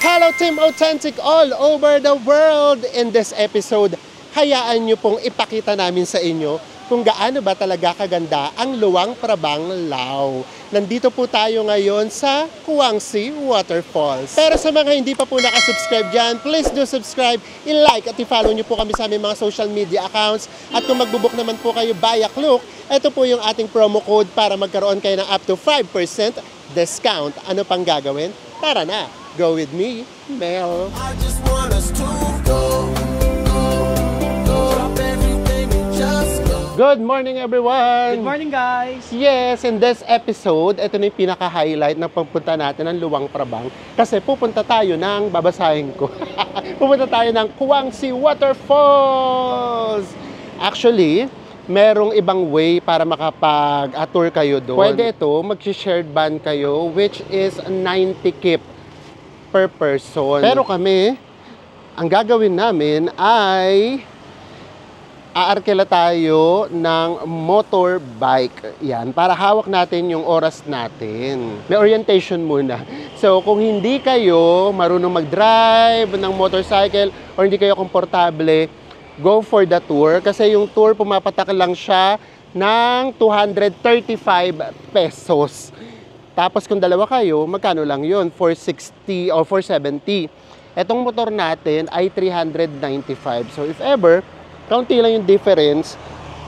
Hello Team Authentic all over the world! In this episode, hayaan nyo pong ipakita namin sa inyo kung gaano ba talaga kaganda ang Luang Prabang, Lao. Nandito po tayo ngayon sa Kuangsi Waterfalls. Pero sa mga hindi pa po nakasubscribe dyan, please do subscribe, i-like at i-follow nyo po kami sa aming mga social media accounts. At kung magbubook naman po kayo via Klook, ito po yung ating promo code para magkaroon kayo ng up to 5% discount. Ano pang gagawin? Tara na! Go with me, Mel. I just want us to go. Drop everything and just go. Good morning, everyone! Good morning, guys! Yes, in this episode, ito na yung pinaka-highlight ng pagpunta natin ng Luang Prabang. Kasi pupunta tayo ng, babasahin ko, pupunta tayo ng Kuangsi Waterfalls! Actually, merong ibang way para makapag-tour kayo doon. Pwede ito, mag-shared van kayo, which is 90 kip per person. Pero kami, ang gagawin namin ay aarkila tayo ng motorbike. Yan, para hawak natin yung oras natin. May orientation muna. So, kung hindi kayo marunong mag-drive ng motorcycle or hindi kayo komportable, go for the tour. Kasi yung tour, pumapatak lang siya ng 235 pesos. Tapos kung dalawa kayo, magkano lang yun? 460 or 470. Etong motor natin ay 395. So if ever, kaunti lang yung difference,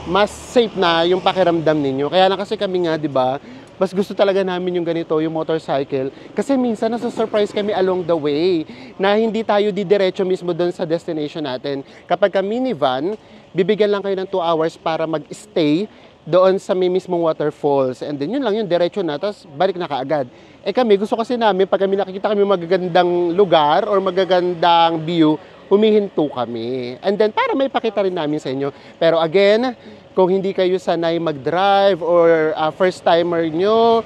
mas safe na yung pakiramdam ninyo. Kaya na kasi kami nga, di ba, mas gusto talaga namin yung ganito, yung motorcycle. Kasi minsan nasa-surprise kami along the way na hindi tayo didiretso mismo doon sa destination natin. Kapag ka minivan, bibigyan lang kayo ng 2 hours para mag-stay doon sa may mismong waterfalls. And then yun lang yung diretso na, tapos balik na kaagad. Eh kami, gusto kasi namin, pag kami nakikita kami magagandang lugar or magagandang view, humihinto kami. And then para may pakita rin namin sa inyo. Pero again, kung hindi kayo sanay mag-drive or first timer nyo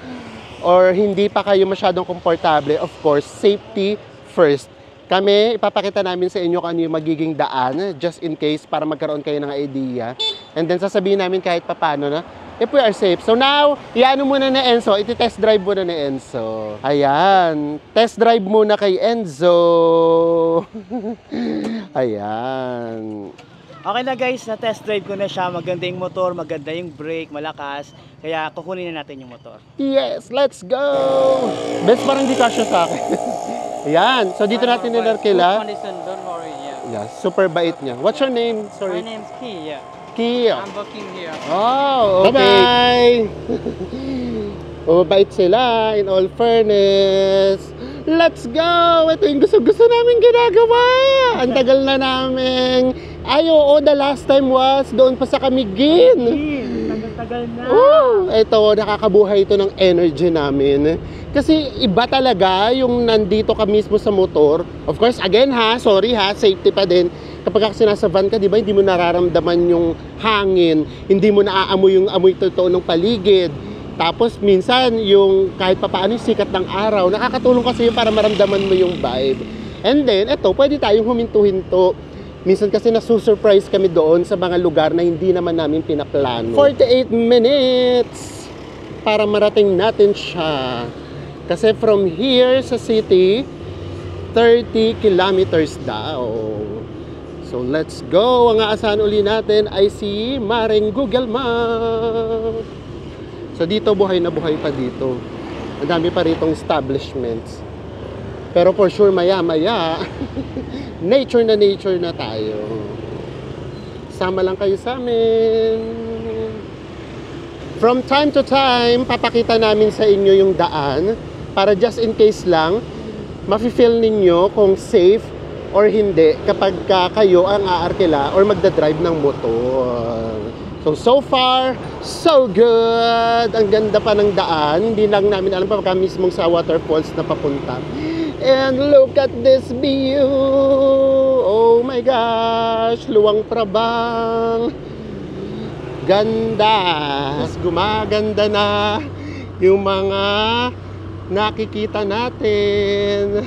or hindi pa kayo masyadong komportable, of course, safety first. Kami, ipapakita namin sa inyo kung ano yung magiging daan, just in case, para magkaroon kayo ng idea. And then, sasabihin namin kahit papano na, if we are safe. So now, iano muna na Enzo, iti-test drive muna na Enzo. Ayan, test drive muna kay Enzo. Ayan. Okay na guys, na-test drive ko na siya. Maganda yung motor, maganda yung brake, malakas. Kaya kukunin na natin yung motor. Yes, let's go! Best parang di kasya sa akin. Ayan, so dito natin nilarkila. Don't worry, yeah. Yes, super bait niya. What's your name? My Sorry. name's Key, yeah. Key. I'm working here. Oh, okay. Bye-bye! Oh, mabait sila, in all fairness. Let's go! Ito yung gusto namin ginagawa. Ang tagal na namin. Ay, oo, the last time was doon pa sa Camiguin. Tagal na. Ito, nakakabuhay ito ng energy namin. Kasi iba talaga yung nandito ka mismo sa motor. Of course, again ha, sorry ha, safety pa din. Kapag kasi nasa van ka, di ba, hindi mo nararamdaman yung hangin. Hindi mo naaamoy yung amoy totoo ng paligid. Tapos minsan, yung kahit papaano yung sikat ng araw, nakakatulong kasi yun para maramdaman mo yung vibe. And then, eto, pwede tayong huminto-hinto. Minsan kasi nasusurprise kami doon sa mga lugar na hindi naman namin pinaplano. 48 minutes para marating natin siya. Kasi from here sa city, 30 kilometers daw. So let's go. Ang aasahan uli natin ay si Maring Google Map. So dito buhay na buhay pa dito. Ang dami pa ritong establishments. Pero for sure maya-maya, nature na tayo. Sama lang kayo sa amin. From time to time, papakita namin sa inyo yung daan para just in case lang, mafe-feel ninyo kung safe or hindi kapag kayo ang aarkila or magdadrive ng motor. So far, so good! Ang ganda pa ng daan. Hindi lang namin alam pa mismong sa waterfalls na papunta. And look at this view! Oh my gosh! Luang Prabang! Ganda! Mas gumaganda na yung mga nakikita natin.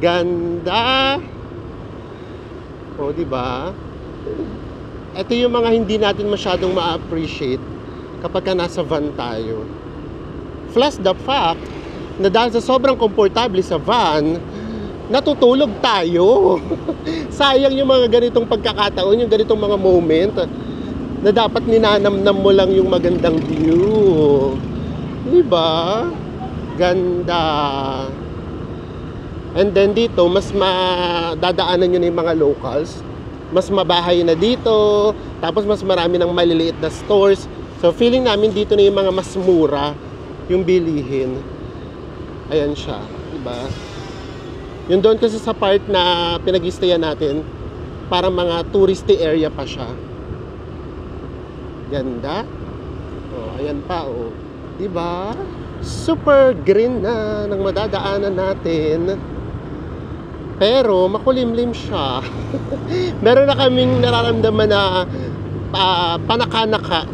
Ganda! O, diba? Ito yung mga hindi natin masyadong ma-appreciate kapag nasa van tayo. Plus the fact na dahil sa sobrang komportable sa van, natutulog tayo. Sayang yung mga ganitong pagkakataon, yung ganitong mga moment na dapat ninanamnam mo lang yung magandang view. Diba? Ganda. And then dito, mas madadaanan nyo na yung mga locals. Mas mabahay na dito. Tapos mas marami ng maliliit na stores. So feeling namin dito na yung mga mas mura yung bilihin. Ayan siya. Diba? Yung doon kasi sa part na pinag-istayan natin, parang mga touristy area pa siya. Ganda. Oh, ayan pa, oh. Diba? Super green na ng madadaanan natin. Pero makulimlim siya. Meron na kaming nararamdaman na panaka-naka,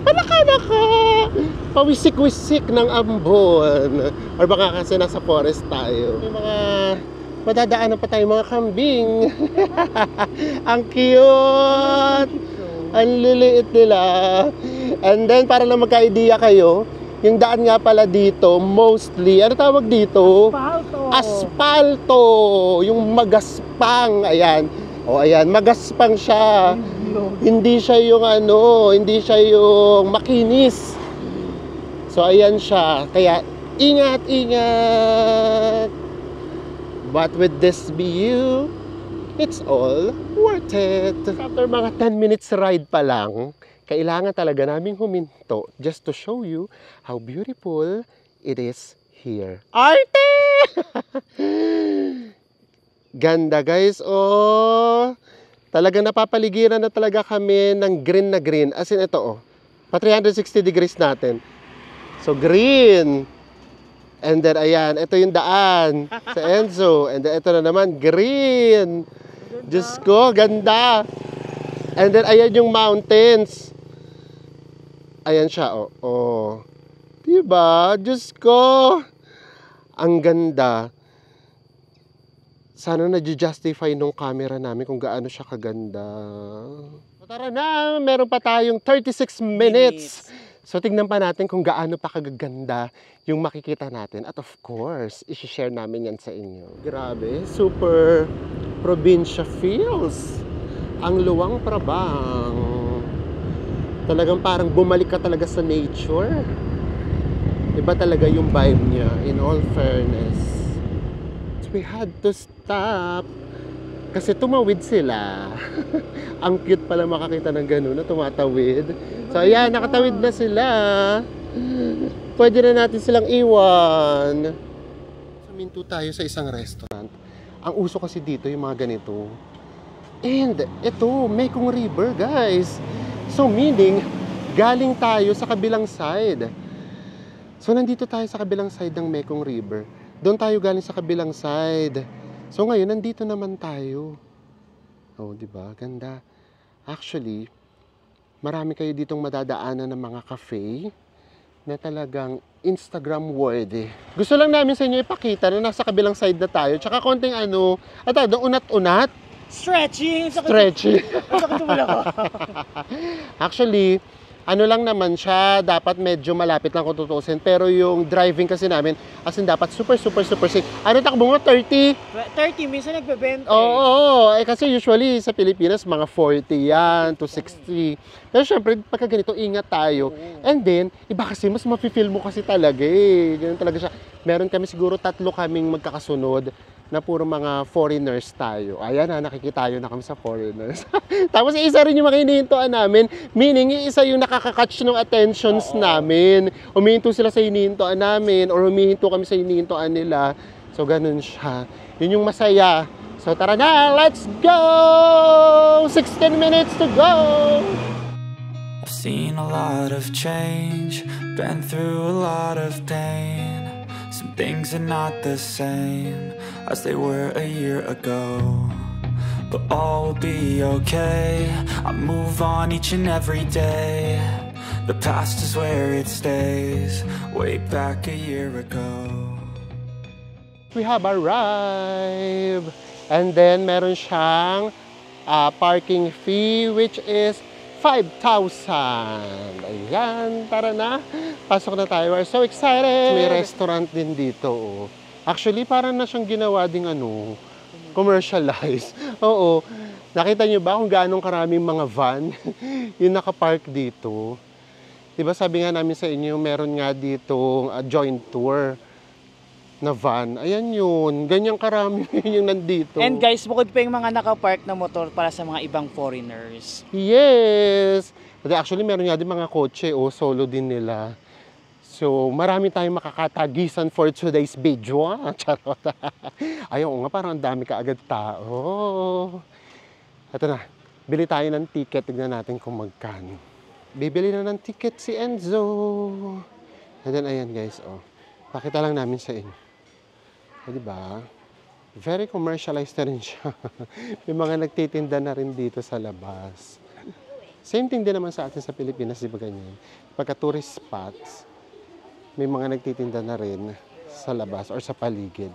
pawisik-wisik ng ambon. Or baka kasi nasa forest tayo. May mga madadaanan pa tayo mga kambing. Ang cute! Ang liliit nila. And then, para lang magka-idea kayo, yung daan nga pala dito, mostly, ano tawag dito? Asfalto! Asfalto! Yung magaspang, ayan. O, ayan, magaspang siya. Hindi siya yung hindi siya yung makinis. So, ayan siya. Kaya, ingat, ingat! But with this view, it's all worth it. After mga 10 minutes ride pa lang, kailangan talaga naming huminto just to show you how beautiful it is here. Arte! Ganda guys, oh! Talagang napapaligiran na talaga kami ng green na green. As in ito, oh. Pa 360 degrees natin. So green. And then ayan, ito yung daan sa Enzo. And then ito na naman, green. Diyos ko, ganda. And then ayan yung mountains. Ayan siya, oh. Oh. Diba? Diyos ko. Ang ganda. Sana na-justify nung camera namin kung gaano siya kaganda. Tara na, meron pa tayong 36 minutes. So tignan pa natin kung gaano pa kagaganda yung makikita natin. At of course, isi-share namin yan sa inyo. Grabe, super probinsya feels. Ang Luang Prabang. Talagang parang bumalik ka talaga sa nature. Iba talaga yung vibe niya, in all fairness. We had to stop kasi tumawid sila. Ang cute pala makakita ng gano'n na tumatawid. So ayan, nakatawid na sila. Pwede na natin silang iwan. Suminto tayo sa isang restaurant. Ang uso kasi dito yung mga ganito. And ito, Mekong River guys. So meaning, galing tayo sa kabilang side. So nandito tayo sa kabilang side ng Mekong River. Doon tayo galing sa kabilang side. So ngayon, nandito naman tayo. Oh, di ba? Ganda. Actually, marami kayo ditong madadaanan ng mga cafe na talagang Instagram worthy. Gusto lang namin sa inyo ipakita na nasa kabilang side na tayo. Tsaka konting unat-unat. Stretching! Stretching. Sakit mo lang ako. Actually, ano lang naman siya, dapat medyo malapit lang kung tutusin. Pero yung driving kasi namin, as in dapat super safe. Ano takbo mo? 30? 30, minsan nagbe-20. Oo, kasi usually sa Pilipinas, mga 40 yan to 60. Pero syempre, pagka ganito, ingat tayo. And then, iba kasi, mas mafe-feel mo kasi talaga eh. Ganun talaga siya. Meron kami siguro 3 kaming magkakasunod na puro mga foreigners tayo. Ayan na, nakikitayo na kami sa foreigners. Tapos isa rin yung mga hinihintuan namin, meaning isa yung nakaka-catch ng attentions namin. Humihinto sila sa hinihintuan namin or humihinto kami sa hinihintuan nila. So ganun siya. Yun yung masaya. So tara na, let's go! 16 minutes to go! I've seen a lot of change, been through a lot of pain. Some things are not the same as they were a year ago, but all will be okay. I move on each and every day. The past is where it stays, way back a year ago. We have arrived. And then meron siyang parking fee which is 5,000. Ayan, tara na. Pasok na tayo. We're so excited. May restaurant din dito. Oh. Actually, parang na siyang ginawa ding Commercialized. Oo. Nakita niyo ba kung gaano karaming mga van yung nakapark dito? Diba sabi nga namin sa inyo, meron nga dito joint tour na van. Ayan yun. Ganyang karami yung nandito. And guys, bukod pa yung mga nakapark na motor para sa mga ibang foreigners. Yes! Actually, meron nga din mga kotse, solo din nila. So, marami tayong makakatagisan for today's video. Charot. Ayaw nga, parang ang dami kaagad tao. Ito na, bili tayo ng ticket. Tignan natin kung magkano. Bibili na ng ticket si Enzo. And then, ayan guys, pakita lang namin sa inyo. Diba? Very commercialized na rin siya. May mga nagtitinda na rin dito sa labas. Same thing din naman sa atin sa Pilipinas, di ba ganyan? Pagka tourist spots, may mga nagtitinda na rin sa labas or sa paligid.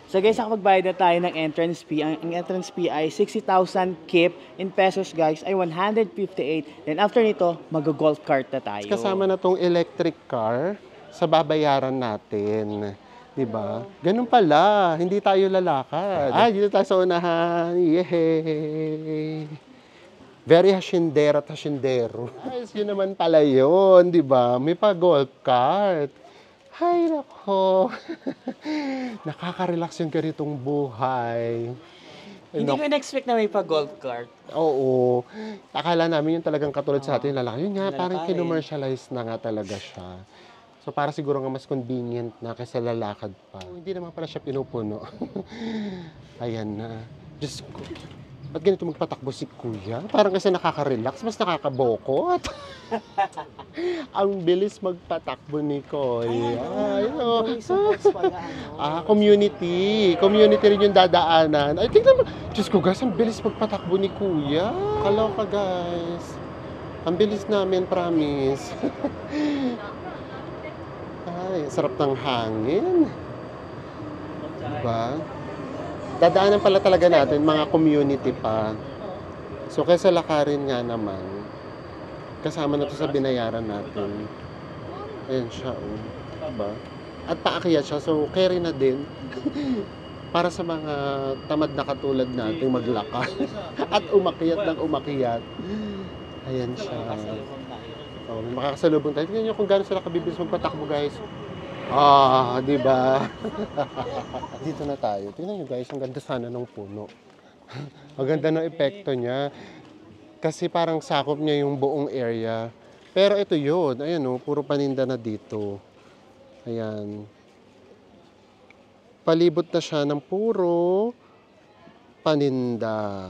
So guys, nakapagbayad na tayo ng entrance fee. Ang entrance fee ay 60,000 kip. In pesos guys ay 158. Then after nito, mag-golf cart na tayo. Kasama na tong electric car sa babayaran natin. Diba? Ganun pala, hindi tayo lalakad. Dito tayo sa unahan. Yay! Very hasyendera at hasyendero. Yun naman pala yun, diba? May pa-golf cart. Hay nako. Nakaka-relax yung ganitong buhay. Hindi ko in-expect na may pa-golf cart. Oo. Akala namin yung talagang katulad sa atin lalaki. Yun nga, parang lalaki. kinommercialize na nga talaga siya. So para siguro nga mas convenient na kaysa lalakad pa. Hindi naman pala siya pinupuno. Ayan na. Diyos ko. Ba't ganito magpatakbo si Kuya? Parang kasi nakaka-relax, mas nakakabokot. Ang bilis magpatakbo ni Kuya. Community. Community rin yung dadaanan. Ay, tignan mo. Diyos ko guys, ang bilis magpatakbo ni Kuya. Kaloka guys. Ang bilis namin, promise. Ay, sarap ng hangin. Diba? Dadaanan pala talaga natin, mga community pa. So, kaysa lakarin nga naman, kasama na to sa binayaran natin. Ayan siya, diba? At paakyat siya, so carry na din. Para sa mga tamad na katulad natin maglakad. At umakyat ng umakyat. Ayan siya. Makakasalubong tayo. Tingnan nyo kung gano'n sila kabibilis magpatakbo, guys. Di ba? Dito na tayo. Tingnan nyo guys, ang ganda sana ng puno. Ang ganda ng epekto niya. Kasi parang sakop niya yung buong area. Pero ito yun. Ayan puro paninda na dito. Ayan. Palibot na siya ng puro paninda.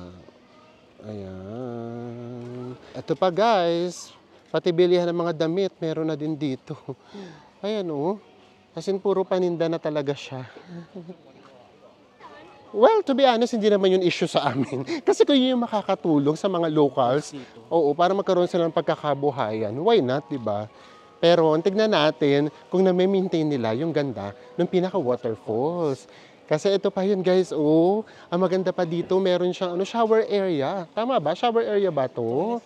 Ayan. Ito pa guys. Pati bilihan ng mga damit. Meron na din dito. Ayan As in, puro paninda na talaga siya. Well, to be honest, hindi naman yung issue sa amin. Kasi kung yun yung makakatulong sa mga locals, para magkaroon sila ng pagkakabuhayan, why not, di ba? Pero, tignan natin kung na-maintain nila yung ganda ng pinaka-waterfalls. Kasi ito pa yun, guys, ang maganda pa dito, meron siyang shower area. Tama ba? Shower area ba to?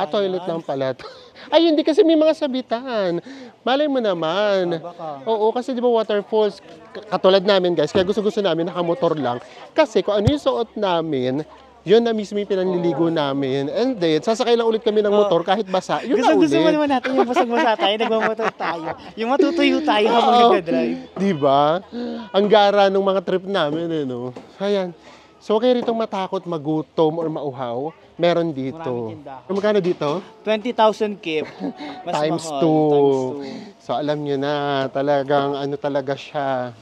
Toilet lang pala to. Ay, hindi kasi may mga sabitan. Malay mo naman. Oo, kasi di ba waterfalls, katulad namin guys, kaya gusto-gusto namin nakamotor lang. Kasi kung ano yung suot namin, yun na mismo yung pinanliligo namin. And then, sasakay lang ulit kami ng motor kahit basa. Yun na ulit. Gusto mo naman natin yung basag-basa tayo, nagmamotor tayo. Yung matutuyo tayo habang nagdadrive. Di ba? Ang gara ng mga trip namin, Ayan. So, okay rito matakot, magutom, or mauhaw. Meron dito. Magkano dito? 20,000 kip. Times 2. So, alam nyo na, talagang talaga siya.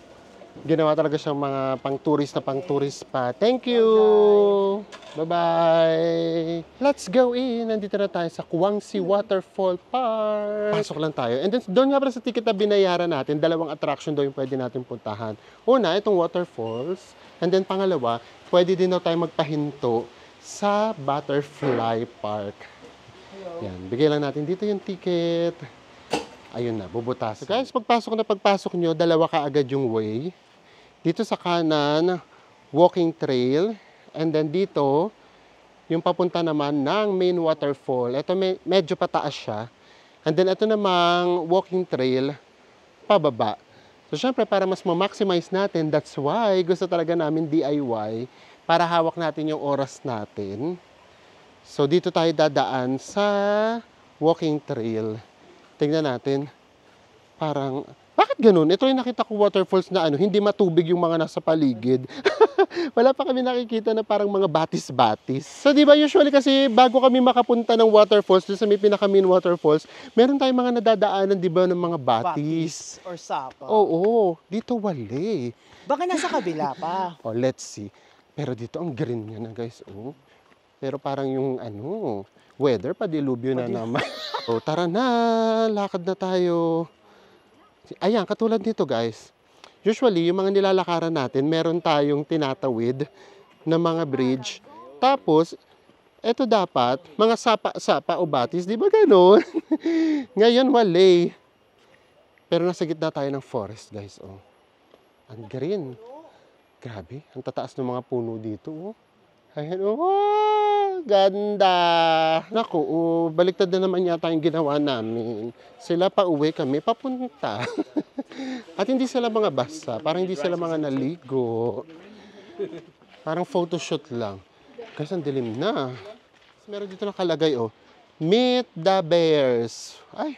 Ginawa talaga siyang mga pang-tourist pa. Thank you! Bye-bye! Let's go in! Nandito na tayo sa Kuwangsi Waterfall Park. Pasok lang tayo. And then, doon nga pala sa ticket na binayaran natin, 2 attraction daw yung pwede natin puntahan. Una, itong waterfalls. And then, pangalawa, pwede din daw tayo magpahinto sa Butterfly Park. Yan, bigay lang natin dito yung ticket. Ayun na, bubutas. So guys, pagpasok nyo, 2 kaagad yung way. Dito sa kanan, walking trail. And then dito, yung papunta naman ng main waterfall. Ito medyo pataas siya. And then ito namang walking trail, pababa. So syempre, para mas ma-maximize natin, that's why gusto talaga namin DIY. para hawak natin yung oras natin. So, dito tayo dadaan sa walking trail. Tingnan natin. Parang, bakit ganun? Ito yung nakita ko waterfalls na hindi matubig yung mga nasa paligid. Wala pa kami nakikita na parang mga batis-batis. So, di ba usually kasi bago kami makapunta ng waterfalls, doon sa may pinaka-main waterfalls, meron tayong mga nadadaanan, di ba, ng mga batis. Or sapa. Oo, dito wali. Baka nasa kabila pa. Oh, let's see. Pero dito ang green niya na, guys. Oh. Pero parang yung weather, padilubyo na naman. So, tara na, lakad na tayo. Ayan, katulad nito, guys. Usually, yung mga nilalakaran natin, meron tayong tinatawid na mga bridge. Tapos, eto dapat, mga sapa-sapa o batis, di ba ganon? Ngayon, wali. Pero nasa gitna tayo ng forest, guys. Oh. Ang green. Grabe, ang tataas ng mga puno dito. Oh. Ayan, oh, ganda. Naku, baliktad na naman yata yung ginawa namin. Sila pa uwi, kami papunta. At hindi sila mga basa, parang hindi sila mga naligo. Parang photoshoot lang. Kasi ang dilim na. Meron dito nakalagay, Meet the Bears. Ay,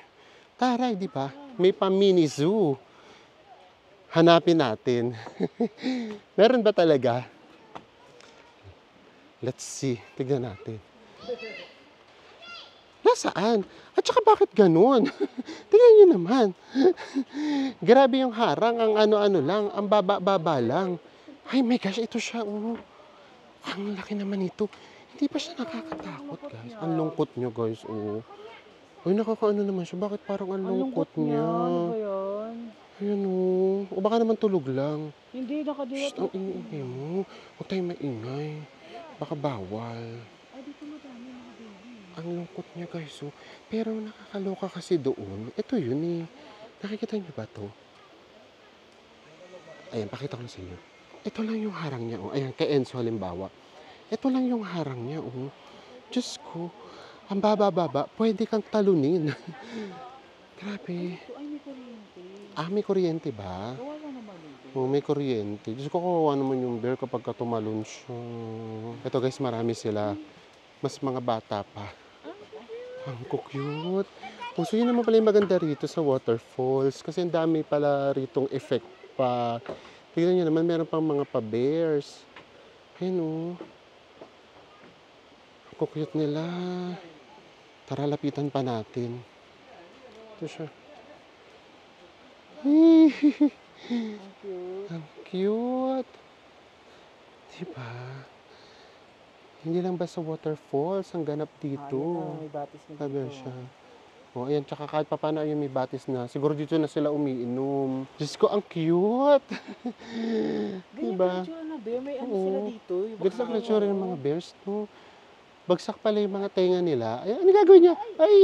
taray, di ba? May pa-mini zoo. Hanapin natin. Meron ba talaga? Let's see. Tignan natin. Nasaan? At saka bakit ganun? Tingnan nyo naman. Grabe yung harang. Ang ano-ano lang. Ang baba-baba lang. Ay my gosh, ito siya. Ang laki naman ito. Hindi pa siya nakakatakot, guys. Ang lungkot nyo, guys. Ay, nakakaano naman siya. Bakit parang ang lungkot niya? Ano ba yan? Ayan o baka naman tulog lang. Hindi, nakadilat. Shhh, ang ingay mo. Huwag tayong maingay. Baka bawal. Ay, dito madami mga baby. Ang lungkot niya, guys. Pero nakakaloka kasi doon. Ito yun eh. Nakikita niyo ba to? Ayan, pakita ko na sa inyo. Ito lang yung harang niya. Ayan, kay Enzo halimbawa. Ito lang yung harang niya. Diyos ko. Ang baba-baba. Pwede kang talunin. Grabe. Ay, may kuryente. May kuryente ba? Kawawa naman ito. May kuryente. Diyos ko, kawawa naman yung bear kapag tumalon siya. Ito guys, marami sila. Mas mga bata pa. Ang cute. So yun naman pala yung maganda rito sa waterfalls. Kasi ang dami pala ritong effect pa. Tignan nyo naman, meron pang mga pa-bears. Ayan Ang cute nila. Tara, lapitan pa natin. Ito siya. Ang cute. Diba? Hindi lang basta waterfalls ang ganap dito. May batis na Sabi dito. siya. Ayan, tsaka kahit pa paano ayun may batis na. Siguro dito na sila umiinom. Diyos ko, ang cute. Diba? Ganyan na bear, may ano sila dito. Ganito ang nature ng mga bears, no? Bagsak pala yung mga tenga nila. Ay, ano gagawin niya? Ay!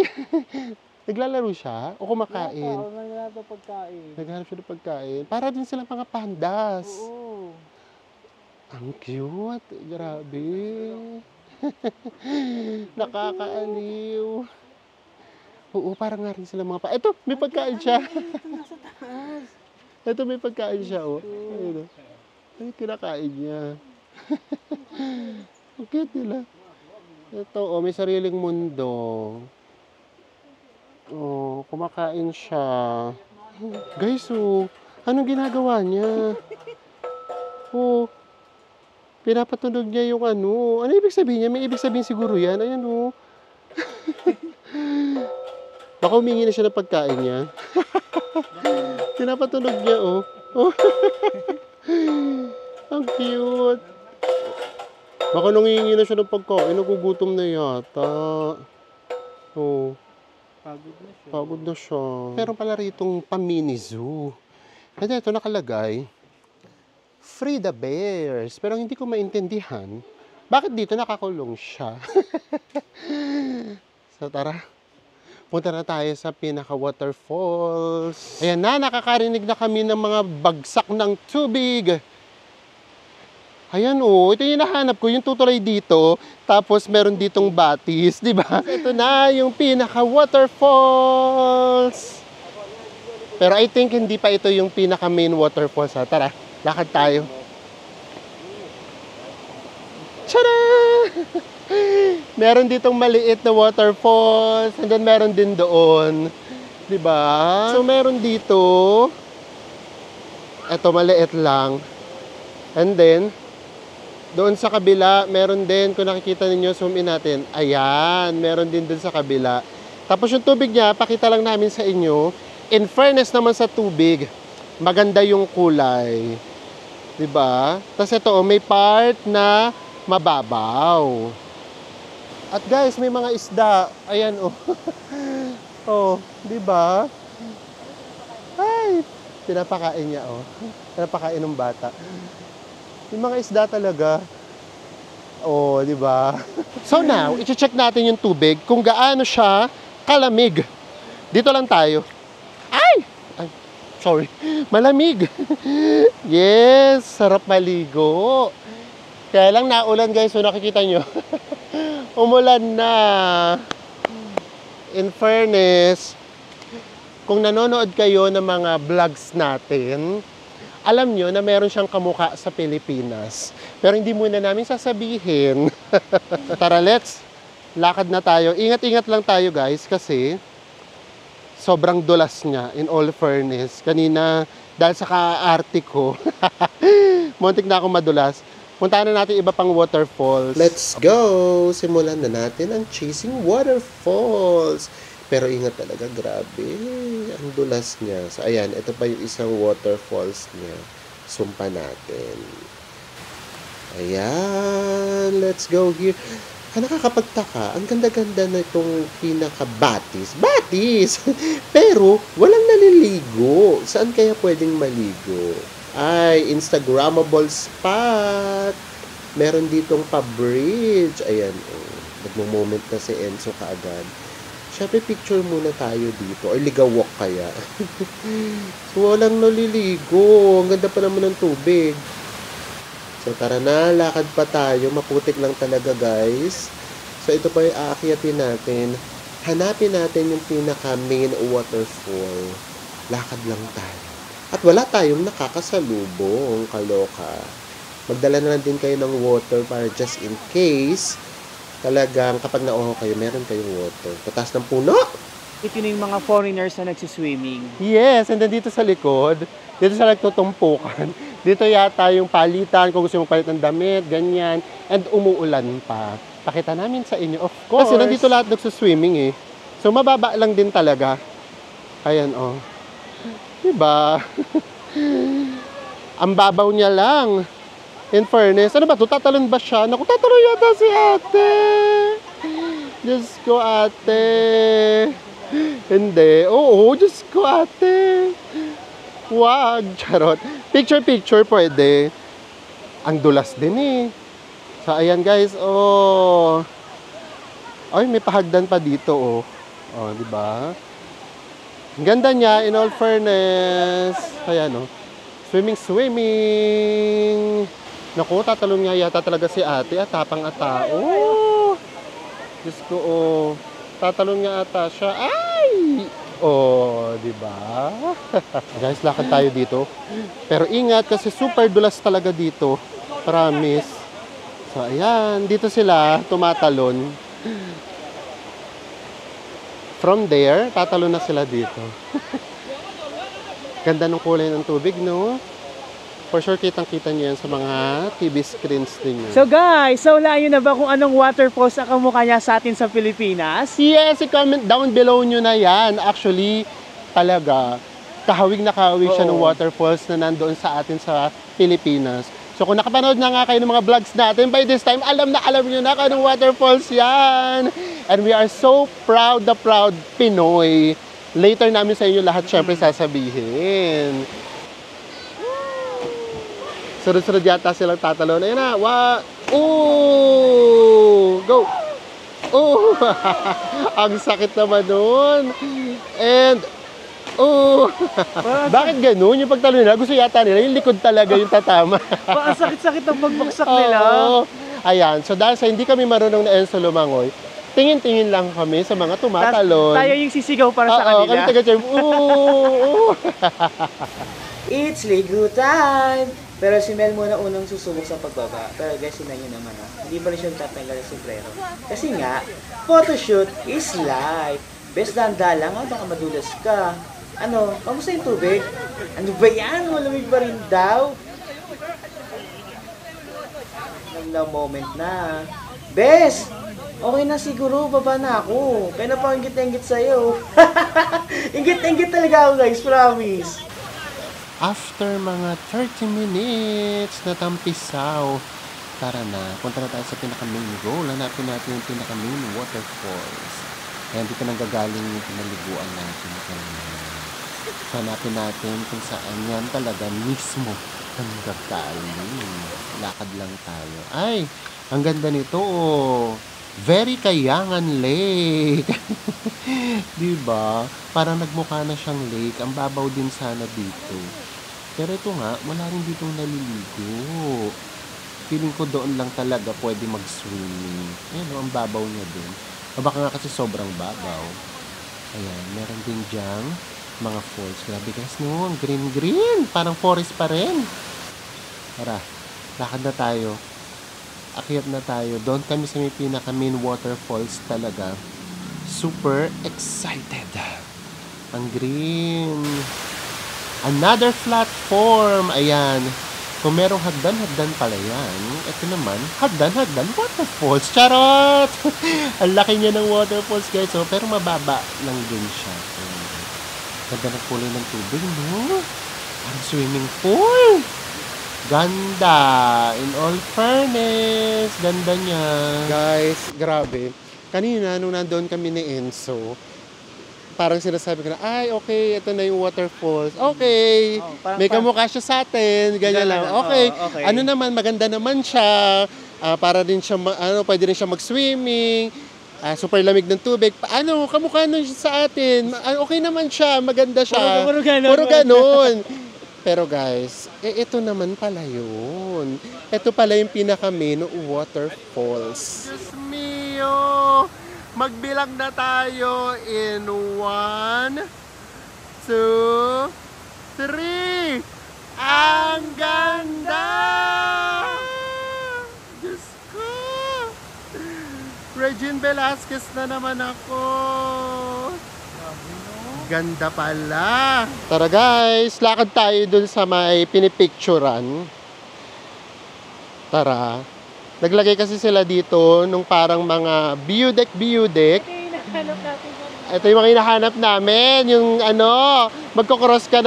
Naglalaro siya o kumakain? Naghanap ng pagkain. Naghanap siya ng pagkain. Para din sila mga pandas. Oo. Ang cute. Grabe. Nakakaaliw. Oo, parang nga rin sila mga Ito, may pagkain siya. Ito nasa taas. Ito, may pagkain siya. Ayun, Ay, kinakain niya. Ang cute nila. Ito, may sariling mundo. Kumakain siya. Guys, anong ginagawa niya? Pinapatunog niya yung ano. Ano ibig sabihin niya? May ibig sabihin siguro yan. Ayan, Baka humingi na siya ng pagkain niya. Pinapatunog niya, Ang cute. Baka nangingi na siya ng pagkain. Nagugutom na yata. Pagod na siya. Meron pala ritong pa-mini zoo. At ito nakalagay, Free the Bears. Pero hindi ko maintindihan, bakit dito nakakulong siya? So tara, punta na tayo sa pinaka-waterfalls. Ayan na, nakakarinig na kami ng mga bagsak ng tubig. Ayan ito yung hinahanap ko, yung tutuloy dito, tapos meron ditong batis, di ba? Ito na yung pinaka-waterfalls. Pero I think hindi pa ito yung pinaka-main waterfalls. Tara, lakad tayo. Meron ditong maliit na waterfalls, and then meron din doon. Diba? So, meron dito. Ito, maliit lang. And then, doon sa kabila, meron din, kung nakikita ninyo, zoom in natin. Ayan, meron din doon sa kabila. Tapos yung tubig niya, pakita lang namin sa inyo. In fairness naman sa tubig, maganda yung kulay. Diba? Tapos ito, may part na mababaw. At guys, may mga isda. Ayan, oh. Oh, di ba? Ay, pinapakain niya, oh. Pinapakain ng bata. Yung mga isda talaga. Oh, di ba? So now, i-check natin yung tubig kung gaano siya kalamig. Dito lang tayo. Ay! Ay, sorry. Malamig. Yes, sarap maligo. Kaya lang naulan, guys. So nakikita nyo. Umulan na. In fairness, kung nanonood kayo ng mga vlogs natin, alam nyo na meron siyang kamukha sa Pilipinas. Pero hindi muna namin sasabihin. Tara, let's lakad na tayo. Ingat-ingat lang tayo, guys, kasi sobrang dulas niya, in all fairness. Kanina, dahil sa kaarte ko, muntik na ako madulas. Puntahan na natin iba pang waterfalls. Let's go! Simulan na natin ang Chasing Waterfalls. Pero ingat talaga, grabe. Ang dulas niya. So, ayan, ito pa yung isang waterfalls niya. Sumpa natin. Ayan, let's go here. Nakakapagtaka. Ang ganda-ganda na itong pinaka-batis. Batis! Pero, walang naliligo. Saan kaya pwedeng maligo? Ay, Instagrammable spot. Meron ditong pa-bridge. Ayan, oh. Nagmo-moment na si Enzo kaagad. Siyempre, picture muna tayo dito. Or ligawok kaya. So, walang naliligo. Ang ganda pa naman ng tubig. So, tara na. Lakad pa tayo. Maputik lang talaga, guys. So, ito pa yung aakyatin natin. Hanapin natin yung pinaka-main waterfall. Lakad lang tayo. At wala tayong nakakasalubong, kaloka. Magdala na lang din kayo ng water para just in case talagang kapag nauho kayo, meron kayong water. Tatas ng puno! Ito yung mga foreigners na nagsiswimming. Yes, and then dito sa likod, dito sa nagtutumpukan, dito yata yung palitan, kung gusto mong palit ng damit, ganyan, and umuulan pa. Pakita namin sa inyo, of course. Kasi nandito lahat nagsiswimming eh. So mababa lang din talaga. Ayan, oh. Diba? Ang babaw niya lang. In fairness, ano ba ito? Tatalon ba siya? Naku, tatalon yata si ate. Diyos ko, ate. Hindi. Oo, Diyos ko, ate. Wag. Charot. Picture pwede. Ang dulas din eh. So, ayan guys. Oh. Ay, may pahagdan pa dito, oh. Oh, diba? Ang ganda niya, in all fairness. Ayan, oh. Swimming. Naku, tatalon nga yata talaga si ate. At tapang at tao. Diyos ko, oh. Tatalon nga ata siya. Ay! Oh, diba? Guys, lakad tayo dito. Pero ingat kasi super dulas talaga dito. Promise. So, ayan. Dito sila tumatalon. From there, tatalon na sila dito. Ganda ng kulay ng tubig, no? For sure, kitang-kita niyo yan sa mga TV screens ninyo. So guys, wala nyo na ba kung anong waterfalls ang kamukha niya sa atin sa Pilipinas? Yes, i-comment down below nyo na yan. Actually, talaga, kahawig na kahawig siya ng waterfalls na nandoon sa atin sa Pilipinas. So kung nakapanood na nga kayo ng mga vlogs natin, by this time, alam nyo na kung anong waterfalls yan. And we are so proud Pinoy. Later namin sa inyo lahat syempre sasabihin. Sunod-sunod yata silang tatalon. Ayan na. Ooh! Go! Ooh! Ang sakit naman nun. And, ooh! Bakit ganun? Yung pagtalon nila, gusto yata nila, yung likod talaga yung tatama. Ang sakit-sakit ang pagbaksak nila. Ayan. So dahil sa hindi kami marunong na Enzo lumangoy, tingin-tingin lang kami sa mga tumatalon. Tayo yung sisigaw para sa kanila. Kami taga-charm. Ooh! It's Ligo time! Pero si Mel muna unang susubok sa pagbaba. Pero guys, yun na yun naman. Hindi pa rin siya tatanggal sa sombrero. Kasi nga, photoshoot is life. Best danda lang, baka madulas ka. Ano, kamusta yung tubig? Ano ba yan? Malamig pa rin daw. Na moment na. Bes! Okay na siguro, baba na ako. Kaya na pa inggit-inggit sa'yo. Inggit-inggit talaga ako guys, promise. After mga 30 minutes na tampisaw, tara na, punta na tayo sa pinaka-main goal. Hanapin natin yung pinaka-main waterfalls. Kaya dito nang gagaling yung pinaliguan natin kanina. So, hanapin natin kung saan yan talaga mismo ang gagaling. Lakad lang tayo. Ay, ang ganda nito oh. Very Kayangan Lake. Diba? Parang nagmukha na siyang lake. Ang babaw din sana dito. Pero ito nga, wala rin ditong naliligo. Feeling ko doon lang talaga pwede mag-swimming. Ayan o, ang babaw niya din. O baka nga kasi sobrang babaw. Ayan, meron din dyang mga falls. Grabe guys, no? Ang green-green. Parang forest pa rin. Tara, lakad na tayo. Akyat na tayo. Doon kami sa may pinaka-main waterfalls talaga. Super excited. Ang green. Another platform. Ayan. Kung merong hagdan-hagdan pala yan. Ito naman, hagdan-hagdan waterfalls. Charot! Ang laki niya ng waterfalls guys. Oh, pero mababa lang din siya. Ganda ng kulay ng tubig, no? Parang swimming pool. Ganda. In all fairness, ganda niya. Guys, grabe. Kanina, nung nandoon kami ni Enzo, parang sinasabi ko na, ay, okay, ito na yung waterfalls. Okay. May kamukha siya sa atin. Ganyan lang. Okay. Okay. Ano naman, maganda naman siya. Para din siya, pwede rin siya mag-swimming. Super lamig ng tubig. Ano, kamukha nun siya sa atin. Okay naman siya. Maganda siya. Puro ganun. Puro ganun. Pero guys, ito naman pala yun. Ito pala yung pinaka-main waterfalls. Diyos mio! Magbilang na tayo in 1, 2, 3! Ang ganda! Diyos ko! Regine Velasquez na naman ako! Ganda pala. Tara guys, lakad tayo dun sa may pinipicturan. Tara. Naglagay kasi sila dito nung parang mga view deck. Ito yung mga hinahanap namin. Yung ano, magkocross ka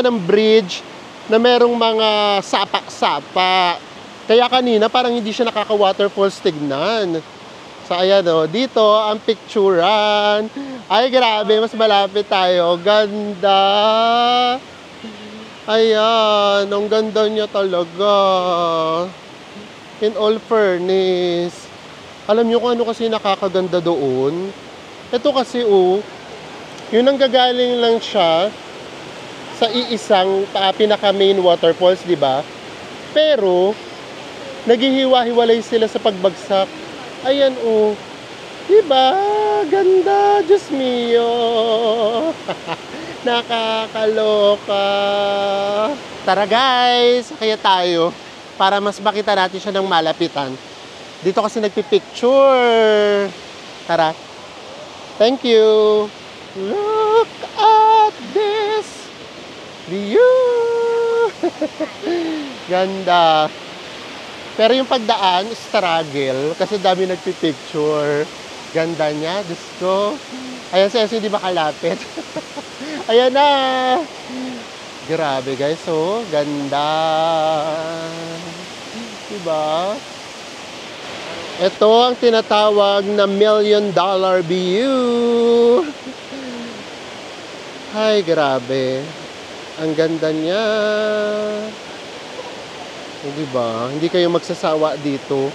ng bridge na merong mga sapa-sapa. Kaya kanina parang hindi siya nakaka-waterfalls tignan. So, ayan o. Dito, ang picturan. Ay, grabe. Mas malapit tayo. Ganda. Ayan. Ang ganda niya talaga. In all fairness. Alam niyo kung ano kasi nakakaganda doon? Ito kasi, yun ang gagaling lang siya sa iisang pinaka-main waterfalls, di ba? Pero, naghihiwa-hiwalay sila sa pagbagsak. Ayan diba? Ganda, Diyos mio. Nakakaloka. Tara guys, kaya tayo para mas makita natin siya ng malapitan. Dito kasi nagpipicture. Tara. Thank you. Look at this view. Ganda. Pero yung pagdaan, struggle. Kasi dami nagpipicture. Ganda niya, Diyos ko. Ayan si Enzo, hindi makalapit. Ayan na. Grabe guys, ganda. Diba? Ito ang tinatawag na $1 million view. Ay, grabe. Ang ganda niya. Diba? Hindi kayo magsasawa dito.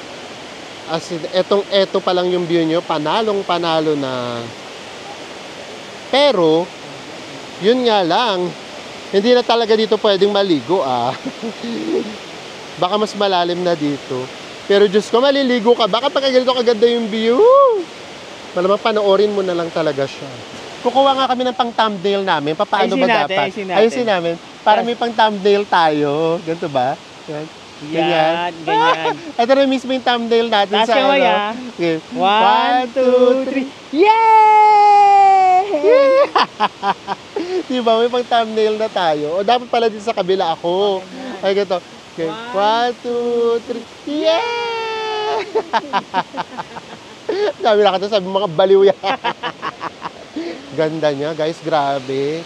As in, eto pa lang yung view nyo, panalong-panalo na. Pero, yun nga lang, hindi na talaga dito pwedeng maligo, Baka mas malalim na dito. Pero Diyos ko, maliligo ka. Baka pag ganito kaganda yung view. Malamang panoorin mo na lang talaga siya. Kukuha nga kami ng pang thumbnail namin. Paano ba dapat? Ayusin namin. Para may pang thumbnail tayo. Ganito ba? Yan. Yan, ganyan. Ito na mismo yung thumbnail natin Taas sa kamay, ano. Okay. 1, 2, 3. Yay! Diba, may pang thumbnail na tayo. O dapat pala din sa kabila ako. Ay, ganito. Okay. 1, 2, 3. Yeah! Sabi na ka to, sabi mga baliw yan. Ganda niya, guys. Grabe.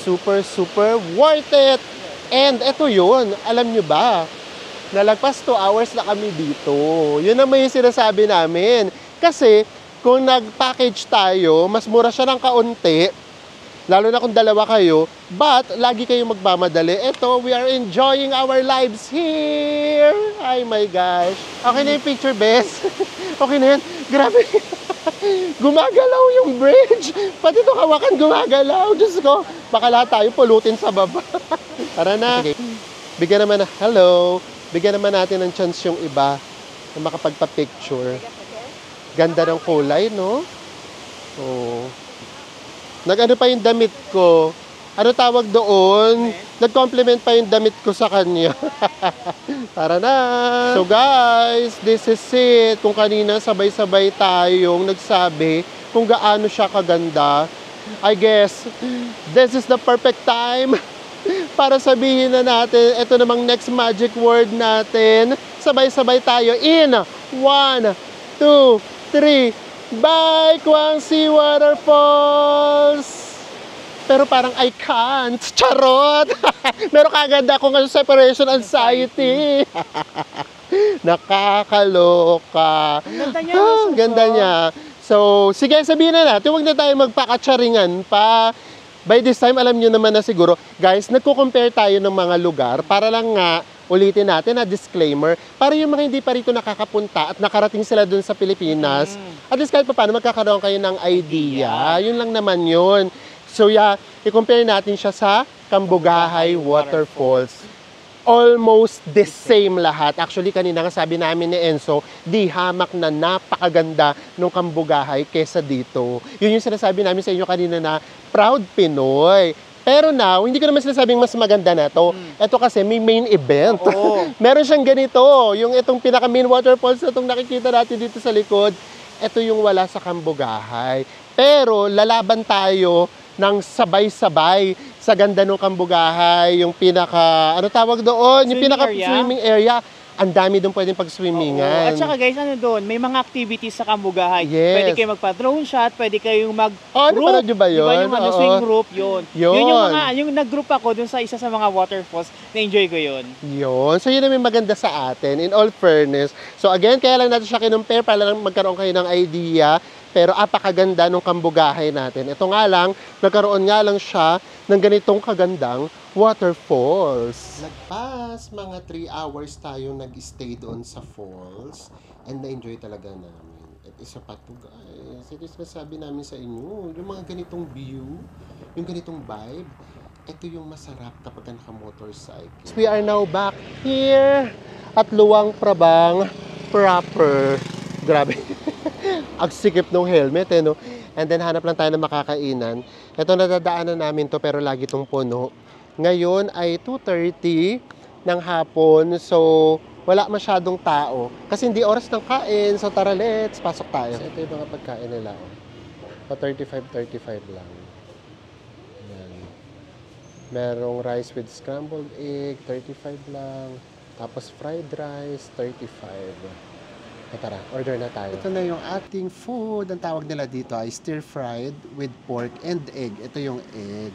Super, super worth it. And eto yun. Alam nyo ba? Nalagpas 2 hours na kami dito. Yun naman yung sinasabi namin. Kasi, kung nag-package tayo, mas mura siya ng kaunti. Lalo na kung dalawa kayo. But, lagi kayong magmamadali. Eto, we are enjoying our lives here. Ay my gosh. Okay na yung picture, best. Okay na yan. Grabe. Gumagalaw yung bridge. Pati itong hawakan gumagalaw. Diyos ko, baka lahat tayo pulutin sa baba. Tara na. Okay. Bigyan naman na, hello. Bigyan naman natin ng chance yung iba na makapagpa-picture. Ganda ng kulay, no? Oh. Nag-ano pa yung damit ko. Ano tawag doon? Nag-compliment pa yung damit ko sa kanya. Tara na! So guys, this is it. Kung kanina sabay-sabay tayong nagsabi kung gaano siya kaganda, I guess, this is the perfect time para sabihin na natin, ito namang next magic word natin. Sabay-sabay tayo in 1, 2, 3. Bye, Kwangsi Waterfalls! Pero parang I can't. Charot! Meron kagad akong separation anxiety. Nakakaloka. Ganda niya. Ganda niya. So, sige, sabihin na natin, huwag na tayo magpakatsaringan pa. By this time, alam nyo naman na siguro, guys, nagko-compare tayo ng mga lugar para lang nga, ulitin natin na disclaimer, para yung mga hindi pa rito nakakapunta at nakarating sila dun sa Pilipinas, at least kahit pa paano magkakaroon kayo ng idea. Yun lang naman yun. So yeah, i-compare natin siya sa Cambugahay Waterfalls. Almost the same lahat. Actually, kanina nga sabi namin ni Enzo, di hamak na napakaganda ng Cambugahay kesa dito. Yun yung sinasabi namin sa inyo kanina na proud Pinoy. Pero now, hindi ko naman sinasabing mas maganda na to. Ito kasi may main event. Meron siyang ganito. Yung itong pinaka-main waterfalls na itong nakikita natin dito sa likod, ito yung wala sa Cambugahay. Pero lalaban tayo ng sabay-sabay sa ganda ng Cambugahay, yung pinaka, ano tawag doon? Yung pinaka-swimming area. Ang dami doon pwedeng pag-swimmingan. At saka guys, ano doon, may mga activities sa Cambugahay. Yes. Pwede kayo magpa-drone shot, pwede kayong mag-group. Napanood nyo ba yun? Diba yung ano, swing group, yun. Yun. Yun yung mga, yung nag-group ako dun sa isa sa mga waterfalls, na-enjoy ko yun. Yun. So yun na may maganda sa atin, in all fairness. So again, kaya lang natin siya kinumpare para lang magkaroon kayo ng idea. Pero apakaganda nung Cambugahay natin. Ito nga lang, nagkaroon nga lang siya ng ganitong kagandang waterfalls. Lagpas, mga 3 hours tayo nag-stay doon sa falls and na-enjoy talaga namin. At isa pa to guys, ito yung sabi namin sa inyo, yung mga ganitong view, yung ganitong vibe, ito yung masarap kapag naka-motorcycle. We are now back here at Luang Prabang proper. Grabe. Ang sikip ng helmet, eh, no? And then, hanap lang tayo ng makakainan. Ito, nadadaanan namin to pero lagi itong puno. Ngayon ay 2:30 ng hapon, so wala masyadong tao. Kasi hindi oras ng kain, so tara, let's pasok tayo. So, ito yung mga pagkain nila. Pa 35 lang. Yan. Merong rice with scrambled egg, 35 lang. Tapos fried rice, 35. Tara, order na tayo. Ito na yung ating food. Ang tawag nila dito ay stir-fried with pork and egg. Ito yung egg.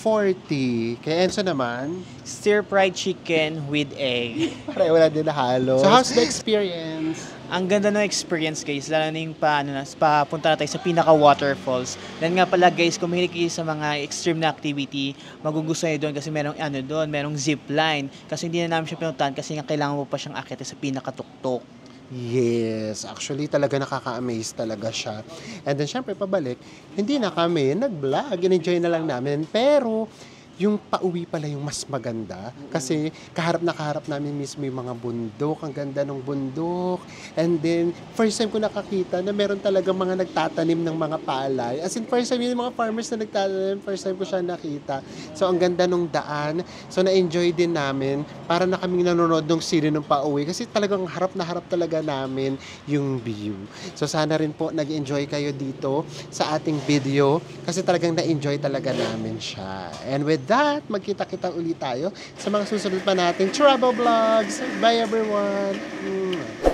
40. Kaya Enzo naman, Stir-fried chicken with egg. para wala din na halo. So, how's the experience? Ang ganda ng experience guys, lalo na yung papunta na tayo sa pinaka-waterfalls. Then nga pala guys, kung mahilig kayo sa mga extreme na activity, magugustuhan nyo doon kasi merong merong zipline. Kasi hindi na namin siya pinuntahan kasi nga kailangan mo pa siyang akit sa pinakatuktok. Yes, actually talaga nakaka-amaze talaga siya. And then syempre pabalik, hindi na kami nag-vlog, in-enjoy na lang namin. Pero yung pauwi pala yung mas maganda. Kasi kaharap na kaharap namin mismo yung mga bundok. Ang ganda ng bundok. And then, first time ko nakakita na meron talaga mga nagtatanim ng mga palay. As in, first time yung mga farmers na nagtatanim, first time ko siya nakita. So, ang ganda nung daan. So, na-enjoy din namin. Para na kaming nanonood ng sili nung pauwi. Kasi talagang harap na harap talaga namin yung view. So, sana rin po nag-enjoy kayo dito sa ating video. Kasi talagang na-enjoy talaga namin siya. And with that, magkita-kita ulit tayo sa mga susunod pa nating travel vlogs. Bye everyone!